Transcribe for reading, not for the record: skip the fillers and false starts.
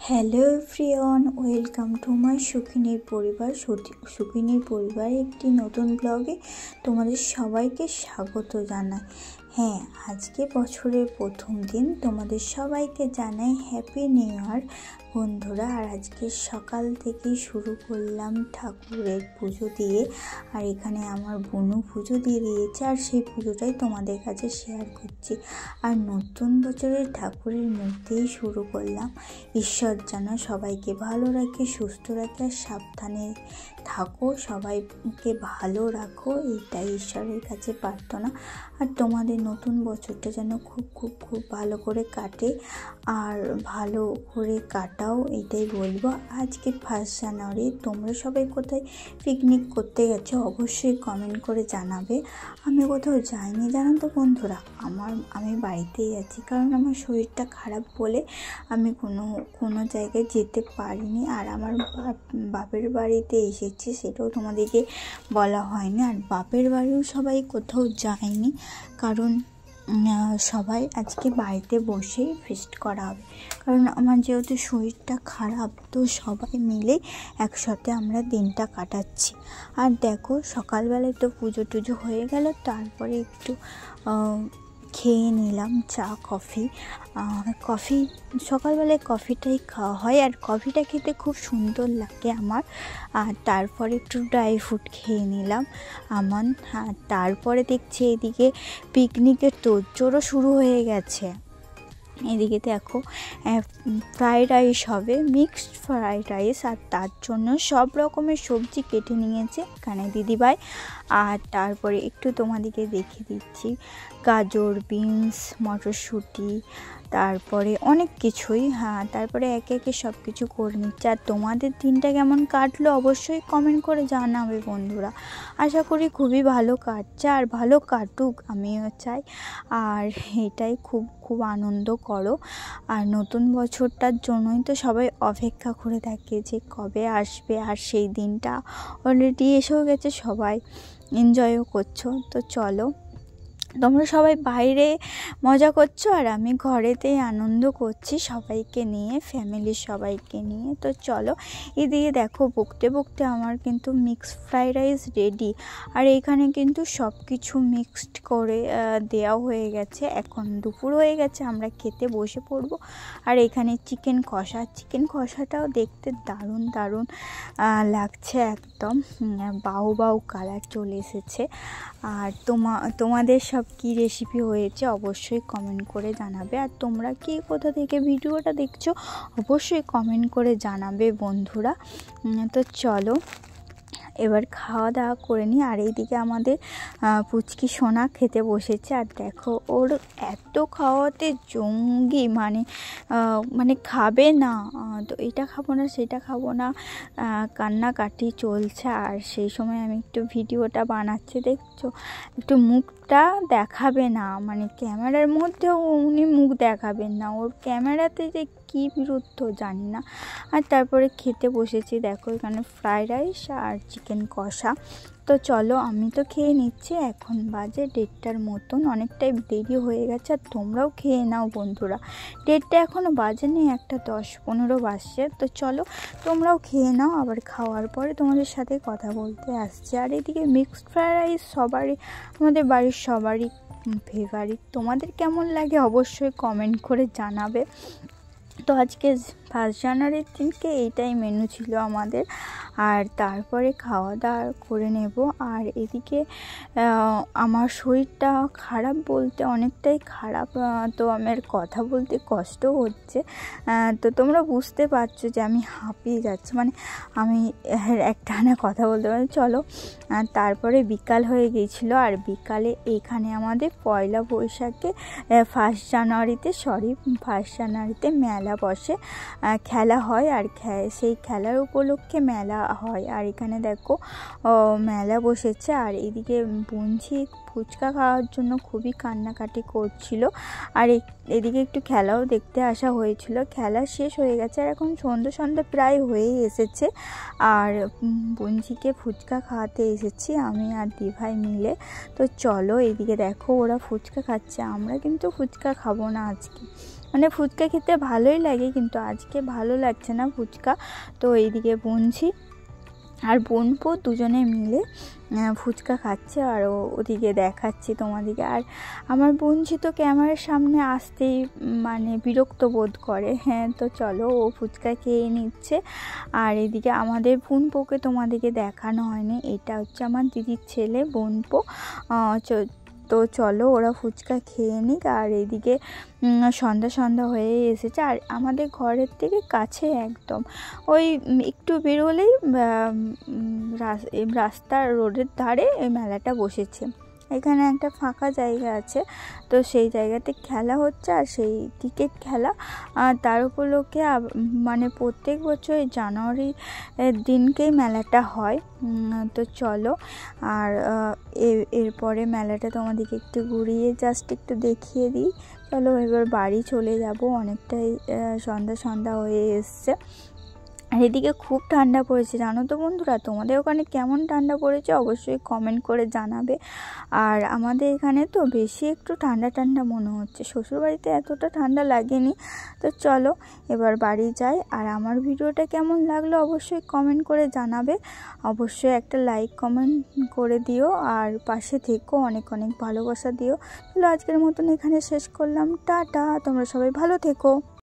Hello everyone, welcome to my সুখিনীর পরিবার। সুখিনীর পরিবার একটি নতুন ব্লগে তোমাদের সবাইকে স্বাগত জানাই। হ্যাঁ, আজকে বছরের প্রথম দিন, তোমাদের সবাইকে জানাই হ্যাপি নিউ ইয়ার বন্ধুরা। আর আজকে সকাল থেকেই শুরু করলাম ঠাকুরের পুজো দিয়ে। আর এখানে আমার বোনও পুজো দিয়ে দিয়েছে, আর সেই পুজোটাই তোমাদের কাছে শেয়ার করছি। আর নতুন বছরের ঠাকুরের মুখ দিয়েই শুরু করলাম। ঈশ্বর যেন সবাইকে ভালো রাখে, সুস্থ রাখে, আর সাবধানে থাকো, সবাইকে ভালো রাখো, এইটাই ঈশ্বরের কাছে প্রার্থনা। আর তোমাদের নতুন বছরটা যেন খুব খুব খুব ভালো করে কাটে, আর ভালো করে কাটাও, এটাই বলবো। আজকে 1 জানুয়ারি, তোমরা সবাই কোথায় পিকনিক করতে গেছো অবশ্যই কমেন্ট করে জানাবে। আমি কোথাও যাইনি জানো তো বন্ধুরা, আমি বাড়িতেই আছি, কারণ আমার শরীরটা খারাপ বলে আমি কোনো জায়গায় যেতে পারিনি। আর আমার বাপের বাড়িতে এসেছি, সেটাও তোমাদেরকে বলা হয়নি। আর বাপের বাড়িও সবাই কোথাও যায়নি, কারণ সবাই আজকে বাড়িতে বসেই ফিস্ট করা হবে। কারণ আমার যেহেতু শরীরটা খারাপ, তো সবাই মিলে একসাথে আমরা দিনটা কাটাচ্ছি। আর দেখো, সকালবেলায় তো পুজো টুজো হয়ে গেল, তারপরে একটু খেয়ে নিলাম চা কফি। সকালবেলায় কফিটাই খাওয়া হয়, আর কফিটা খেতে খুব সুন্দর লাগে আমার। আর তারপরে একটু ড্রাই ফ্রুট খেয়ে নিলাম আমার। তারপরে দেখছি এদিকে পিকনিকের তোড়জোড়ও শুরু হয়ে গেছে। এদিকে দেখো ফ্রাইড রাইস হবে, মিক্সড ফ্রাইড রাইস, আর তার জন্য সব রকমের সবজি কেটে নিয়েছে এখানে দিদিভাই। আর তারপরে একটু তোমাদেরকে দেখিয়ে দিচ্ছি, গাজর, বিনস, মটরশুঁটি, তারপরে অনেক কিছুই। তারপরে একে একে সব কিছু করে নিচ্ছে। আর তোমাদের দিনটা কেমন কাটলো অবশ্যই কমেন্ট করে জানাবে বন্ধুরা। আশা করি খুবই ভালো কাটছে, আর ভালো কাটুক আমিও চাই। আর এটাই খুব খুব আনন্দ করো। আর নতুন বছরটার জন্যই তো সবাই অপেক্ষা করে থাকে যে কবে আসবে। আর সেই দিনটা অলরেডি এসেও গেছে, সবাই এনজয়ও করছো। তো চলো, তোমরা সবাই বাইরে মজা করছো, আর আমি ঘরেতেই আনন্দ করছি সবাইকে নিয়ে, ফ্যামিলির সবাইকে নিয়ে। তো চলো, এদিকে দেখো বকতে বকতে আমার কিন্তু মিক্সড ফ্রাইড রাইস রেডি। আর এখানে কিন্তু সব কিছু মিক্সড করে দেওয়া হয়ে গেছে। এখন দুপুর হয়ে গেছে, আমরা খেতে বসে পড়বো। আর এখানে চিকেন কষাটাও দেখতে দারুণ দারুণ লাগছে, একদম বাউ কালার চলে এসেছে। আর তোমাদের সব কি রেসিপি হয়েছে অবশ্যই কমেন্ট করে জানাবে। আর তোমরা কি কোথা থেকে ভিডিওটা দেখছো অবশ্যই কমেন্ট করে জানাবে বন্ধুরা। তো চলো এবার খাওয়া দাওয়া করে নিই। আর এইদিকে আমাদের পুচকি সোনা খেতে বসেছে। আর দেখো, ওর এত খাওয়াতে জঙ্গি, মানে খাবে না, তো এটা খাবো না সেটা খাবো না, কান্নাকাটি চলছে। আর সেই সময় আমি একটু ভিডিওটা বানাচ্ছি, দেখছো, একটু মুখটা দেখাবে না, মানে ক্যামেরার মধ্যেও উনি মুখ দেখাবেন না, ওর ক্যামেরাতে যে কী বিরুদ্ধ জানি না। আর তারপরে খেতে বসেছি, দেখো এখানে ফ্রাইড রাইস আর চিকেন কষা। তো চলো, আমি তো খেয়ে নিচ্ছি। এখন বাজে 1:30টার মতন, অনেকটাই দেরি হয়ে গেছে। আর তোমরাও খেয়ে নাও বন্ধুরা, 1:30টা এখনও বাজেনি, 1:10-15 বাজছে। তো চলো তোমরাও খেয়ে নাও, আবার খাওয়ার পরে তোমাদের সাথে কথা বলতে আসছি। আর এদিকে মিক্সড ফ্রাইড রাইস আমাদের বাড়ির সবারই ফেভারিট। তোমাদের কেমন লাগে অবশ্যই কমেন্ট করে জানাবে। তো আজকে 1 জানুয়ারির দিনকে এইটাই মেনু ছিল আমাদের। আর তারপরে খাওয়া দাওয়া করে নেব। আর এদিকে আমার শরীরটা খারাপ বলতে অনেকটাই খারাপ, তো আমার কথা বলতে কষ্টও হচ্ছে। তো তোমরা বুঝতে পারছো যে আমি হাঁপিয়ে যাচ্ছি, মানে আমি একটানা কথা বলতে পারি। চলো, তারপরে বিকাল হয়ে গিয়েছিলো। আর বিকালে এখানে আমাদের পয়লা বৈশাখে 1 জানুয়ারিতে মেলা বসে, খেলা হয়। আর সেই খেলার উপলক্ষে মেলা হয়। আর এখানে দেখো মেলা বসেছে। আর এদিকে বুনঝি ফুচকা খাওয়ার জন্য খুবই কান্নাকাটি করছিল। আর এদিকে একটু খেলাও দেখতে আসা হয়েছিল, খেলা শেষ হয়ে গেছে। আর এখন সন্ধ্যা প্রায় হয়েই এসেছে। আর বুনঝিকে ফুচকা খাওয়াতে এসেছি আমি আর দিভাই মিলে। তো চলো, এদিকে দেখো ওরা ফুচকা খাচ্ছে, আমরা কিন্তু ফুচকা খাবো না আজকে, মানে ফুচকা খেতে ভালোই লাগে, কিন্তু আজকে ভালো লাগছে না ফুচকা। তো এইদিকে বুনছি আর বোনপো দুজনে মিলে ফুচকা খাচ্ছে, আর ওদিকে দেখাচ্ছি তোমাদিকে। আর আমার বোনঝি তো ক্যামেরার সামনে আসতেই মানে বিরক্ত বোধ করে। হ্যাঁ, তো চলো, ও ফুচকা খেয়ে নিচ্ছে। আর এদিকে আমাদের বোনপোকে তোমাদিকে দেখানো হয়নি, এটা হচ্ছে আমার দিদির ছেলে বোনপো। তো চলো ওরা ফুচকা খেয়ে নিক। আর এদিকে সন্ধ্যা হয়ে এসেছে, আর আমাদের ঘরের থেকে কাছে একদম, ওই একটু বেরোলেই রাস্তার রোডের ধারে এই মেলাটা বসেছে। এখানে একটা ফাঁকা জায়গা আছে, তো সেই জায়গাতে খেলা হচ্ছে, আর সেই ক্রিকেট খেলা। আর তার উপলক্ষে মানে প্রত্যেক বছর জানুয়ারি দিনকেই মেলাটা হয়। তো চলো, আর এরপরে মেলাটা তোমাদেরকে একটু ঘুরিয়ে জাস্ট একটু দেখিয়ে দিই। চলো এবার বাড়ি চলে যাব, অনেকটাই সন্ধ্যা হয়ে এসছে। আর এদিকে খুব ঠান্ডা পড়েছে, জানো তো বন্ধুরা। তোমাদের ওখানে কেমন ঠান্ডা পড়েছে অবশ্যই কমেন্ট করে জানাবে। আর আমাদের এখানে তো বেশি একটু ঠান্ডা মনে হচ্ছে, শ্বশুরবাড়িতে এতটা ঠান্ডা লাগেনি। তো চলো এবার বাড়ি যাই। আর আমার ভিডিওটা কেমন লাগলো অবশ্যই কমেন্ট করে জানাবে, অবশ্যই একটা লাইক কমেন্ট করে দিও, আর পাশে থেকো, অনেক ভালোবাসা দিও। চলো আজকের মতন এখানে শেষ করলাম, টাটা, তোমরা সবাই ভালো থেকো।